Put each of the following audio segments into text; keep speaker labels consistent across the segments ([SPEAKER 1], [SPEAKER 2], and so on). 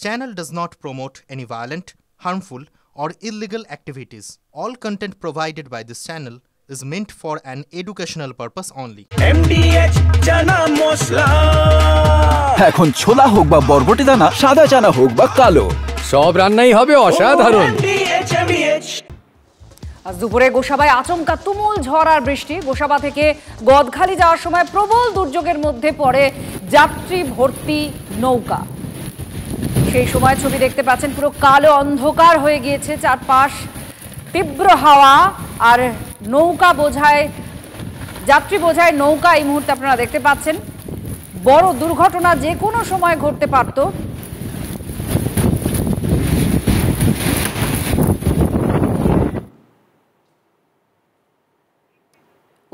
[SPEAKER 1] channel does not promote any violent, harmful, or illegal activities. All content provided by this channel is meant for an educational purpose only.
[SPEAKER 2] MDH chana mosla
[SPEAKER 3] এখন ছোলা হোক বা বরবটি দানা, সাদা চানা হোক বা কালো, সব রান্নাই হবে অসাধারণ।
[SPEAKER 4] আজ দুপুরে গোসাবায় আচমকা তুমুল ঝড় আর বৃষ্টি। গোসাবা থেকে গদখালি যাওয়ার সময় প্রবল দুর্যোগের মধ্যে পড়ে যাত্রী ভর্তি নৌকা। সেই সময় ছবি দেখতে পাচ্ছেন, পুরো কালো অন্ধকার হয়ে গিয়েছে চারপাশ, তীব্র হাওয়া আর নৌকা বোঝায়, যাত্রী বোঝায় নৌকা এই মুহূর্তে আপনারা দেখতে পাচ্ছেন। বড় দুর্ঘটনা যে কোনো সময় ঘটতে পারত।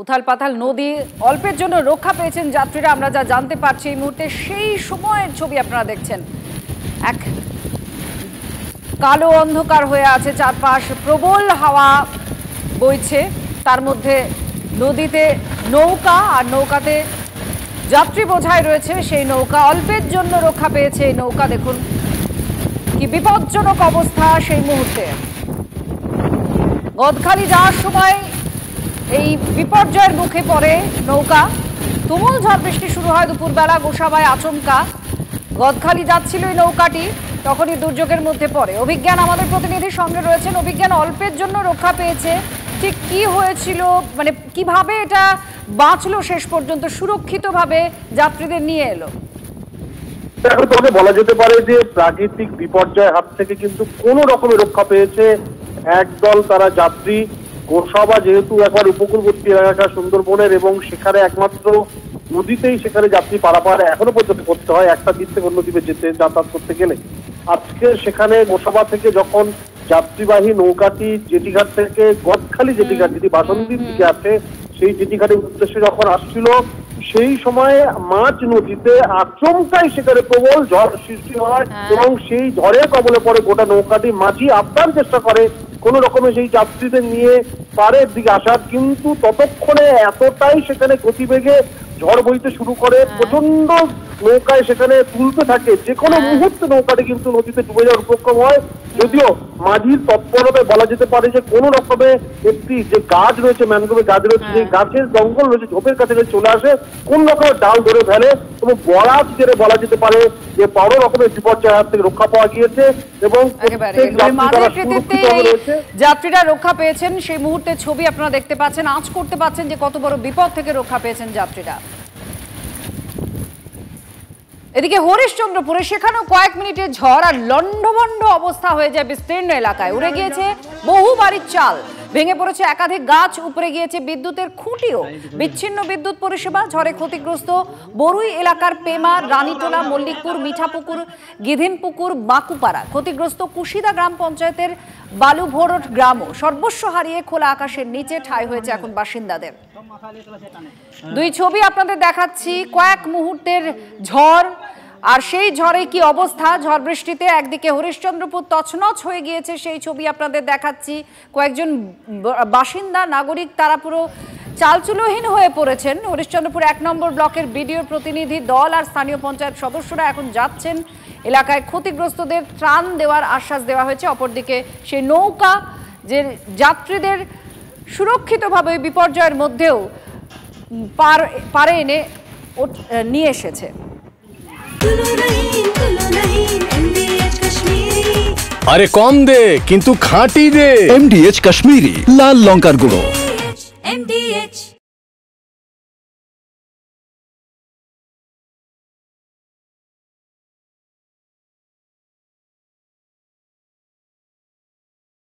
[SPEAKER 4] উথাল পাথাল নদী, অল্পের জন্য রক্ষা পেয়েছেন যাত্রীরা, আমরা যা জানতে পারছি এই মুহূর্তে। সেই সময়ের ছবি আপনারা দেখছেন, এক কালো অন্ধকার হয়ে আছে চারপাশ, প্রবল হাওয়া বইছে, তার মধ্যে নদীতে নৌকা, আর নৌকাতে যাত্রী বোঝাই রয়েছে। সেই নৌকা অল্পের জন্য রক্ষা পেয়েছে এই নৌকা। দেখুন কি বিপজ্জনক অবস্থা সেই মুহূর্তে। গদখালি যাওয়ার সময় এই বিপর্যয়ের মুখে পড়ে নৌকা। তুমুল ঝড় বৃষ্টি শুরু হয় দুপুরবেলা গোসাবায় আচমকা। গদখালি যাচ্ছিল এই নৌকাটি, তখনই দুর্যোগের মধ্যে পড়ে। অভিজ্ঞান আমাদের প্রতিনিধির সঙ্গে রয়েছেন। অভিজ্ঞান, অল্পের জন্য রক্ষা পেয়েছে, ঠিক কি হয়েছিল, মানে কিভাবে এটা বাঁচলো শেষ পর্যন্ত, সুরক্ষিতভাবে যাত্রীদের নিয়ে এলো?
[SPEAKER 5] এখন তবে বলা যেতে পারে যে প্রাকৃতিক বিপর্যয়ের হাত থেকে কিন্তু কোনো রকমের রক্ষা পেয়েছে একদল তারা যাত্রী। গোসাবা যেহেতু একবার উপকূলবর্তী এলাকা সুন্দরবনের, এবং সেখানে একমাত্র নদীতেই সেখানে যাত্রী পারাপার এখনো পর্যন্ত করতে হয় একটা দ্বীপ থেকে অন্য দ্বীপে যেতে, যাতায়াত করতে গেলে। আজকে সেখানে গোসাবা থেকে যখন যাত্রীবাহী নৌকাটি জেটিঘাট থেকে গদখালি জেটিঘাট, যেটি বাসন্তীর দিকে আছে, সেই জেটিঘাটের উদ্দেশ্যে যখন আসছিল, সেই সময় মাঝ নদীতে আচমকাই সেখানে প্রবল ঝড় সৃষ্টি হয়, এবং সেই ঝড়ের কবলে পড়ে গোটা নৌকাটি। মাঝি আপ্রাণ চেষ্টা করে কোন রকমে সেই যাত্রীদের নিয়ে পাড়ের দিকে আসার, কিন্তু ততক্ষণে এতটাই সেখানে গতিবেগে ঝড় বইতে শুরু করে, প্রচন্ড নৌকায় সেখানে তুলতে থাকে, যে কোনো মুহূর্তে নৌকাটি কিন্তু নদীতে ডুবে যাওয়ার উপক্রম হয়। যদিও মাঝির তৎপরতায় বলা যেতে পারে যে কোনো রকমে একটি যে গাছ রয়েছে, ম্যানগ্রোভের গাছ রয়েছে, যে গাছের জঙ্গল রয়েছে, ঝোপের কাছে চলে আসে, কোন রকমের ডাল ধরে ফেলে, এবং বরাত জেরে বলা যেতে পারে যে বড় রকমের বিপর্যয়ের হাত থেকে রক্ষা পাওয়া গিয়েছে, এবং
[SPEAKER 4] যাত্রীরা রক্ষা পেয়েছেন। সেই মুহূর্তে ছবি আপনারা দেখতে পাচ্ছেন, আঁচ করতে পাচ্ছেন যে কত বড় বিপদ থেকে রক্ষা পেয়েছেন যাত্রীরা। এদিকে হরিশ্চন্দ্রপুরে সেখানেও কয়েক মিনিটের ঝড় আর লন্ডভন্ড অবস্থা হয়ে যায় বিস্তীর্ণ এলাকায়। উড়ে গিয়েছে বহু বাড়ির চাল, ভেঙে পড়েছে একাধিক গাছ, উপরে গিয়েছে বিদ্যুতের খুঁটিও। বিচ্ছিন্ন বিদ্যুৎ পরিষেবা। ঝড়ে ক্ষতিগ্রস্ত বরুই এলাকার পেমা, রানীটোলা, মল্লিকপুর, মিঠাপুকুর, গিধিনপুকুর, বাঁকুপাড়া। ক্ষতিগ্রস্ত কুশিদা গ্রাম পঞ্চায়েতের বালুভোরট গ্রামও। সর্বস্ব হারিয়ে খোলা আকাশের নিচে ঠাঁই হয়েছে এখন বাসিন্দাদের। দুই ছবি আপনাদের দেখাচ্ছি, কয়েক মুহূর্তের ঝড়, আর সেই ঝড়ে কি অবস্থা। ঝড় বৃষ্টিতে একদিকে হরিশ্চন্দ্রপুর তছনছ হয়ে গিয়েছে, সেই ছবি আপনাদের দেখাচ্ছি। কয়েকজন বাসিন্দা, নাগরিক, তারা পুরো চালচুলোহীন হয়ে পড়েছেন। হরিশ্চন্দ্রপুর 1 নম্বর ব্লকের বিডিওর প্রতিনিধি দল আর স্থানীয় পঞ্চায়েত সদস্যরা এখন যাচ্ছেন এলাকায়। ক্ষতিগ্রস্তদের ত্রাণ দেওয়ার আশ্বাস দেওয়া হয়েছে। অপরদিকে সেই নৌকা যে যাত্রীদের সুরক্ষিতভাবে বিপর্যয়ের মধ্যেও পারে এনে নিয়ে এসেছে।
[SPEAKER 3] আরে কম দে কিন্তু খাঁটি দে। MDH কাশ্মীরি লাল লঙ্কার গুঁড়ো।
[SPEAKER 6] MDH